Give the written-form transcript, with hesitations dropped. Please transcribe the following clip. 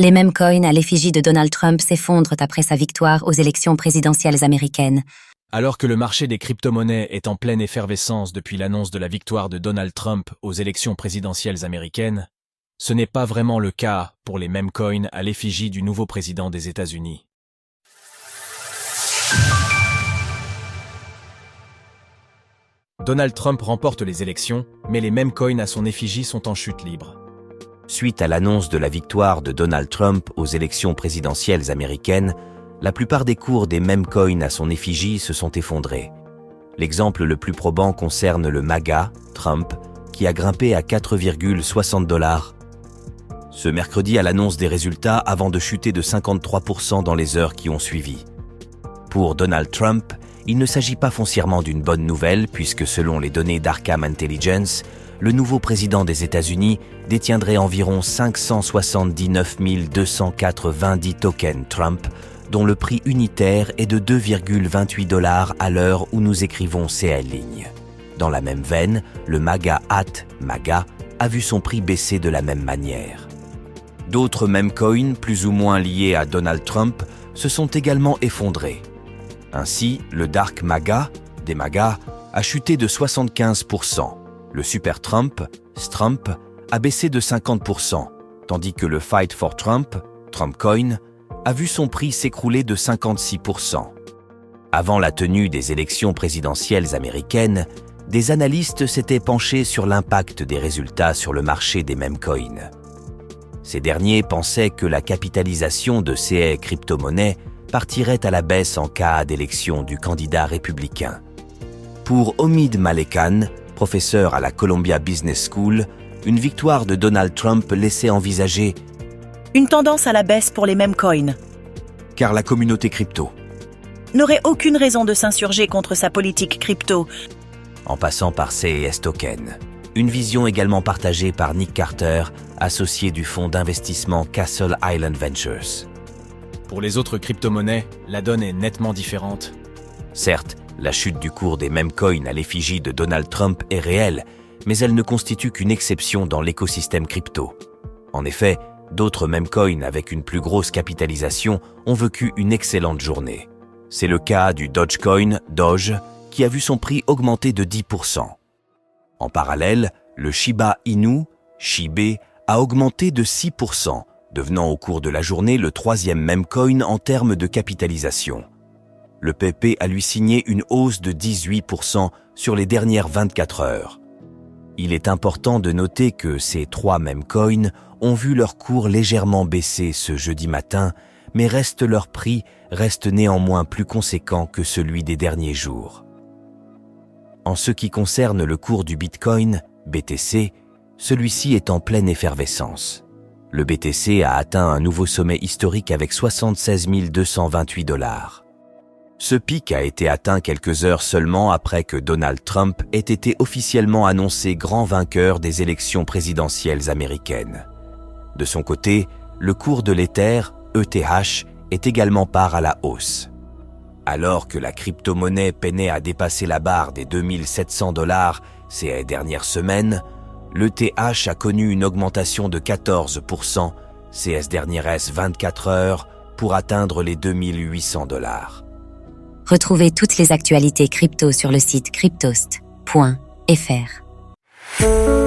Les mêmes coins à l'effigie de Donald Trump s'effondrent après sa victoire aux élections présidentielles américaines. Alors que le marché des crypto-monnaies est en pleine effervescence depuis l'annonce de la victoire de Donald Trump aux élections présidentielles américaines, ce n'est pas vraiment le cas pour les mêmes coins à l'effigie du nouveau président des États-Unis. Donald Trump remporte les élections, mais les mêmes coins à son effigie sont en chute libre. Suite à l'annonce de la victoire de Donald Trump aux élections présidentielles américaines, la plupart des cours des mêmes coins à son effigie se sont effondrés. L'exemple le plus probant concerne le MAGA, Trump, qui a grimpé à 4,60 $. Ce mercredi à l'annonce des résultats avant de chuter de 53% dans les heures qui ont suivi. Pour Donald Trump, il ne s'agit pas foncièrement d'une bonne nouvelle puisque selon les données d'Arkham Intelligence, le nouveau président des États-Unis détiendrait environ 579 290 tokens Trump, dont le prix unitaire est de 2,28 $ à l'heure où nous écrivons CL ligne. Dans la même veine, le MAGA MAGA a vu son prix baisser de la même manière. D'autres meme coins, plus ou moins liés à Donald Trump, se sont également effondrés. Ainsi, le Dark MAGA, des MAGA, a chuté de 75%. Le Super Trump, Strump, a baissé de 50%, tandis que le Fight for Trump, Trump Coin, a vu son prix s'écrouler de 56%. Avant la tenue des élections présidentielles américaines, des analystes s'étaient penchés sur l'impact des résultats sur le marché des meme coins. Ces derniers pensaient que la capitalisation de ces crypto-monnaies partirait à la baisse en cas d'élection du candidat républicain. Pour Omid Malekan, professeur à la Columbia Business School, une victoire de Donald Trump laissait envisager une tendance à la baisse pour les mêmes coins, car la communauté crypto n'aurait aucune raison de s'insurger contre sa politique crypto, en passant par CES Token. Une vision également partagée par Nick Carter, associé du fonds d'investissement Castle Island Ventures. Pour les autres crypto-monnaies, la donne est nettement différente. Certes, la chute du cours des meme coins à l'effigie de Donald Trump est réelle, mais elle ne constitue qu'une exception dans l'écosystème crypto. En effet, d'autres meme coins avec une plus grosse capitalisation ont vécu une excellente journée. C'est le cas du Dogecoin, Doge, qui a vu son prix augmenter de 10%. En parallèle, le Shiba Inu, Shiba, a augmenté de 6%, devenant au cours de la journée le troisième meme coin en termes de capitalisation. Le PP a lui signé une hausse de 18% sur les dernières 24 heures. Il est important de noter que ces trois meme coins ont vu leur cours légèrement baisser ce jeudi matin, mais leur prix reste néanmoins plus conséquent que celui des derniers jours. En ce qui concerne le cours du Bitcoin, BTC, celui-ci est en pleine effervescence. Le BTC a atteint un nouveau sommet historique avec 76 228 $. Ce pic a été atteint quelques heures seulement après que Donald Trump ait été officiellement annoncé grand vainqueur des élections présidentielles américaines. De son côté, le cours de l'Ether, ETH, est également part à la hausse. Alors que la crypto-monnaie peinait à dépasser la barre des 2700 $ ces dernières semaines, l'ETH a connu une augmentation de 14% ces dernières 24 heures pour atteindre les 2800 $. Retrouvez toutes les actualités crypto sur le site cryptost.fr.